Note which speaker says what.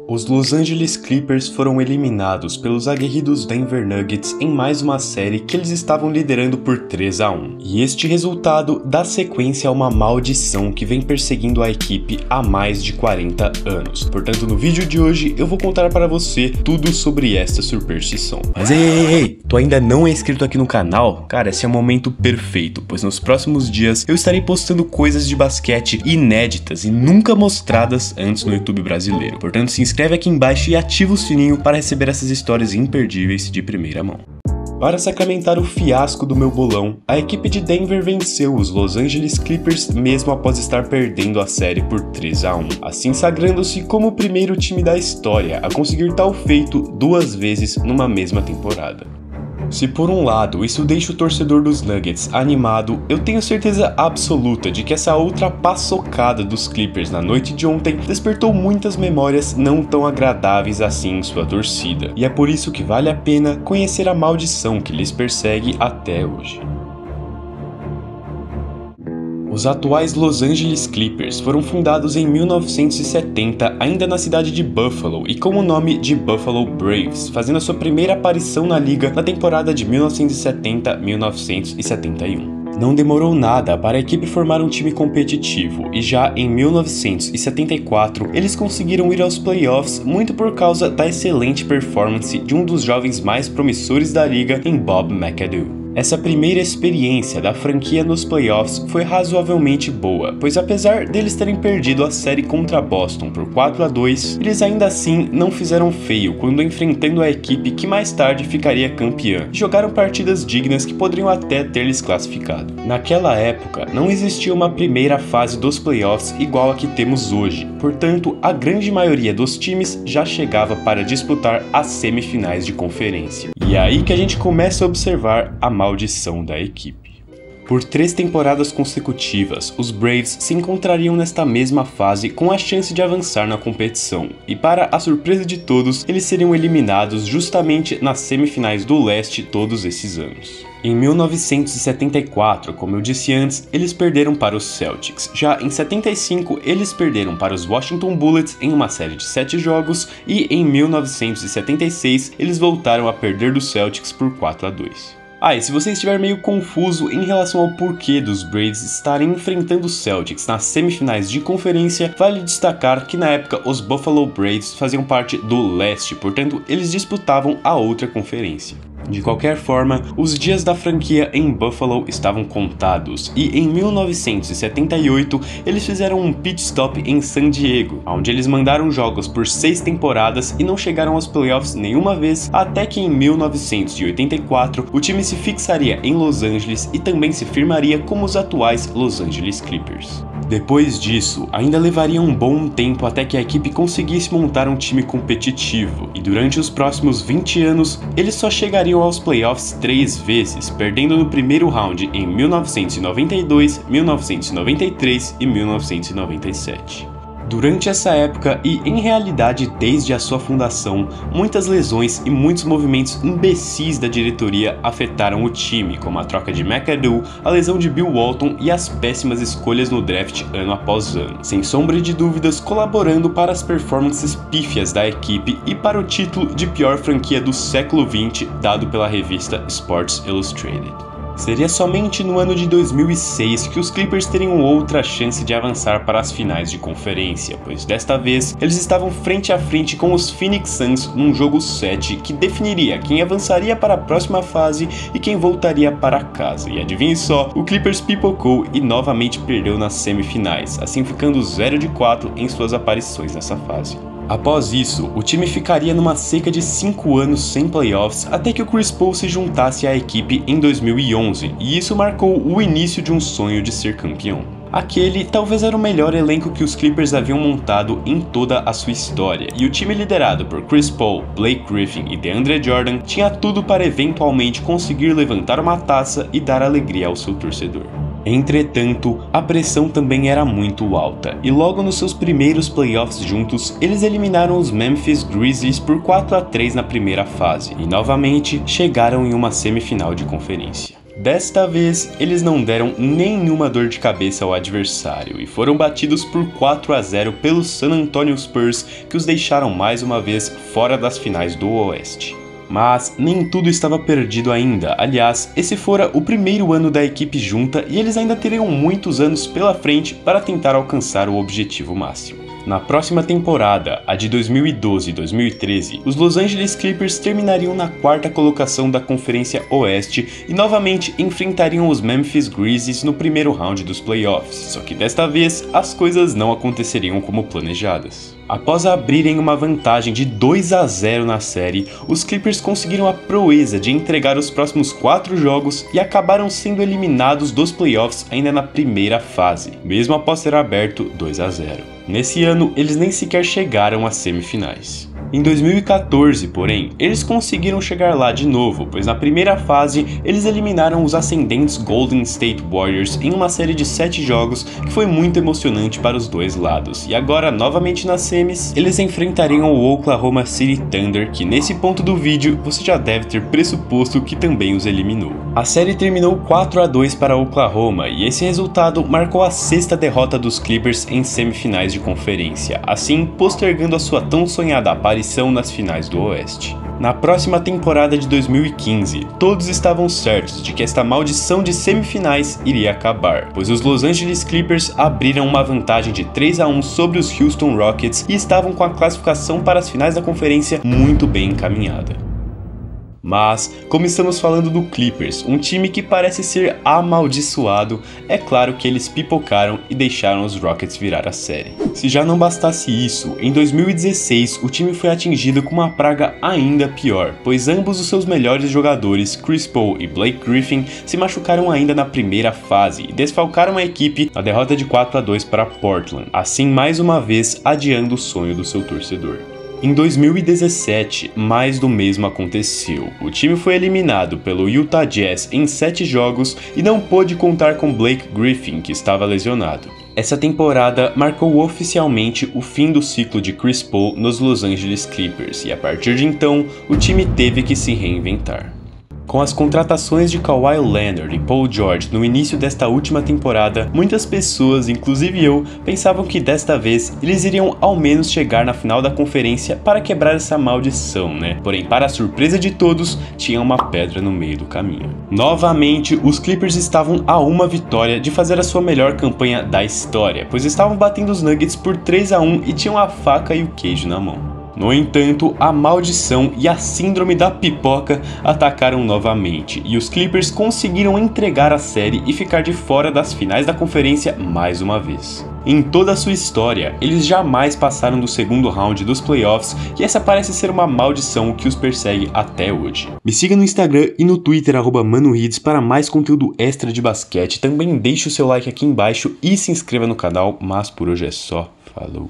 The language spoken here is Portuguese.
Speaker 1: Os Los Angeles Clippers foram eliminados pelos aguerridos Denver Nuggets em mais uma série que eles estavam liderando por 3-1. E este resultado dá sequência a uma maldição que vem perseguindo a equipe há mais de 40 anos. Portanto, no vídeo de hoje eu vou contar para você tudo sobre esta superstição. Mas ei, tu ainda não é inscrito aqui no canal? Cara, esse é o momento perfeito, pois nos próximos dias eu estarei postando coisas de basquete inéditas e nunca mostradas antes no YouTube brasileiro. Portanto, se inscreve aqui embaixo e ativa o sininho para receber essas histórias imperdíveis de primeira mão. Para sacramentar o fiasco do meu bolão, a equipe de Denver venceu os Los Angeles Clippers mesmo após estar perdendo a série por 3-1, assim sagrando-se como o primeiro time da história a conseguir tal feito 2 vezes numa mesma temporada. Se por um lado isso deixa o torcedor dos Nuggets animado, eu tenho certeza absoluta de que essa outra paçocada dos Clippers na noite de ontem despertou muitas memórias não tão agradáveis assim em sua torcida, e é por isso que vale a pena conhecer a maldição que lhes persegue até hoje. Os atuais Los Angeles Clippers foram fundados em 1970, ainda na cidade de Buffalo, e com o nome de Buffalo Braves, fazendo a sua primeira aparição na liga na temporada de 1970-1971. Não demorou nada para a equipe formar um time competitivo, e já em 1974 eles conseguiram ir aos playoffs muito por causa da excelente performance de um dos jovens mais promissores da liga em Bob McAdoo. Essa primeira experiência da franquia nos playoffs foi razoavelmente boa, pois apesar deles terem perdido a série contra Boston por 4-2, eles ainda assim não fizeram feio quando enfrentando a equipe que mais tarde ficaria campeã, e jogaram partidas dignas que poderiam até ter lhes classificado. Naquela época, não existia uma primeira fase dos playoffs igual a que temos hoje, portanto, a grande maioria dos times já chegava para disputar as semifinais de conferência. E é aí que a gente começa a observar a maldição da equipe. Por 3 temporadas consecutivas, os Braves se encontrariam nesta mesma fase com a chance de avançar na competição, e para a surpresa de todos, eles seriam eliminados justamente nas semifinais do leste todos esses anos. Em 1974, como eu disse antes, eles perderam para os Celtics. Já em 75, eles perderam para os Washington Bullets em uma série de 7 jogos, e em 1976, eles voltaram a perder dos Celtics por 4-2. E se você estiver meio confuso em relação ao porquê dos Braves estarem enfrentando os Celtics nas semifinais de conferência, vale destacar que na época os Buffalo Braves faziam parte do leste, portanto eles disputavam a outra conferência. De qualquer forma, os dias da franquia em Buffalo estavam contados, e em 1978 eles fizeram um pit stop em San Diego, onde eles mandaram jogos por 6 temporadas e não chegaram aos playoffs nenhuma vez, até que em 1984 o time se fixaria em Los Angeles e também se firmaria como os atuais Los Angeles Clippers. Depois disso, ainda levaria um bom tempo até que a equipe conseguisse montar um time competitivo, e durante os próximos 20 anos, eles só chegariam aos playoffs 3 vezes, perdendo no primeiro round em 1992, 1993 e 1997. Durante essa época, e em realidade desde a sua fundação, muitas lesões e muitos movimentos imbecis da diretoria afetaram o time, como a troca de McAdoo, a lesão de Bill Walton e as péssimas escolhas no draft ano após ano, sem sombra de dúvidas colaborando para as performances pífias da equipe e para o título de pior franquia do século XX dado pela revista Sports Illustrated. Seria somente no ano de 2006 que os Clippers teriam outra chance de avançar para as finais de conferência, pois desta vez eles estavam frente a frente com os Phoenix Suns num jogo 7 que definiria quem avançaria para a próxima fase e quem voltaria para casa. E adivinhe só, o Clippers pipocou e novamente perdeu nas semifinais, assim ficando 0-4 em suas aparições nessa fase. Após isso, o time ficaria numa seca de 5 anos sem playoffs até que o Chris Paul se juntasse à equipe em 2011, e isso marcou o início de um sonho de ser campeão. Aquele talvez era o melhor elenco que os Clippers haviam montado em toda a sua história, e o time liderado por Chris Paul, Blake Griffin e DeAndre Jordan tinha tudo para eventualmente conseguir levantar uma taça e dar alegria ao seu torcedor. Entretanto, a pressão também era muito alta, e logo nos seus primeiros playoffs juntos, eles eliminaram os Memphis Grizzlies por 4-3 na primeira fase, e novamente chegaram em uma semifinal de conferência. Desta vez, eles não deram nenhuma dor de cabeça ao adversário e foram batidos por 4-0 pelo San Antonio Spurs, que os deixaram mais uma vez fora das finais do Oeste. Mas nem tudo estava perdido ainda. Aliás, esse fora o primeiro ano da equipe junta e eles ainda teriam muitos anos pela frente para tentar alcançar o objetivo máximo. Na próxima temporada, a de 2012-2013, os Los Angeles Clippers terminariam na quarta colocação da Conferência Oeste e novamente enfrentariam os Memphis Grizzlies no primeiro round dos playoffs, só que desta vez as coisas não aconteceriam como planejadas. Após abrirem uma vantagem de 2-0 na série, os Clippers conseguiram a proeza de entregar os próximos 4 jogos e acabaram sendo eliminados dos playoffs ainda na primeira fase, mesmo após ter aberto 2-0. Nesse ano, eles nem sequer chegaram às semifinais. Em 2014, porém, eles conseguiram chegar lá de novo, pois na primeira fase eles eliminaram os ascendentes Golden State Warriors em uma série de 7 jogos que foi muito emocionante para os dois lados. E agora, novamente nas semis, eles enfrentariam o Oklahoma City Thunder, que nesse ponto do vídeo você já deve ter pressuposto que também os eliminou. A série terminou 4-2 para Oklahoma e esse resultado marcou a 6ª derrota dos Clippers em semifinais de conferência, assim postergando a sua tão sonhada aparição nas finais do Oeste. Na próxima temporada de 2015, todos estavam certos de que esta maldição de semifinais iria acabar, pois os Los Angeles Clippers abriram uma vantagem de 3-1 sobre os Houston Rockets e estavam com a classificação para as finais da conferência muito bem encaminhada. Mas, como estamos falando do Clippers, um time que parece ser amaldiçoado, é claro que eles pipocaram e deixaram os Rockets virar a série. Se já não bastasse isso, em 2016 o time foi atingido com uma praga ainda pior, pois ambos os seus melhores jogadores, Chris Paul e Blake Griffin, se machucaram ainda na primeira fase e desfalcaram a equipe na derrota de 4-2 para Portland, assim mais uma vez adiando o sonho do seu torcedor. Em 2017, mais do mesmo aconteceu. O time foi eliminado pelo Utah Jazz em 7 jogos e não pôde contar com Blake Griffin, que estava lesionado. Essa temporada marcou oficialmente o fim do ciclo de Chris Paul nos Los Angeles Clippers e a partir de então, o time teve que se reinventar. Com as contratações de Kawhi Leonard e Paul George no início desta última temporada, muitas pessoas, inclusive eu, pensavam que desta vez eles iriam ao menos chegar na final da conferência para quebrar essa maldição, né? Porém, para a surpresa de todos, tinha uma pedra no meio do caminho. Novamente, os Clippers estavam a uma vitória de fazer a sua melhor campanha da história, pois estavam batendo os Nuggets por 3-1 e tinham a faca e o queijo na mão. No entanto, a maldição e a síndrome da pipoca atacaram novamente, e os Clippers conseguiram entregar a série e ficar de fora das finais da conferência mais uma vez. Em toda a sua história, eles jamais passaram do segundo round dos playoffs e essa parece ser uma maldição que os persegue até hoje. Me siga no Instagram e no Twitter @ManoHits para mais conteúdo extra de basquete. Também deixe o seu like aqui embaixo e se inscreva no canal, mas por hoje é só. Falou!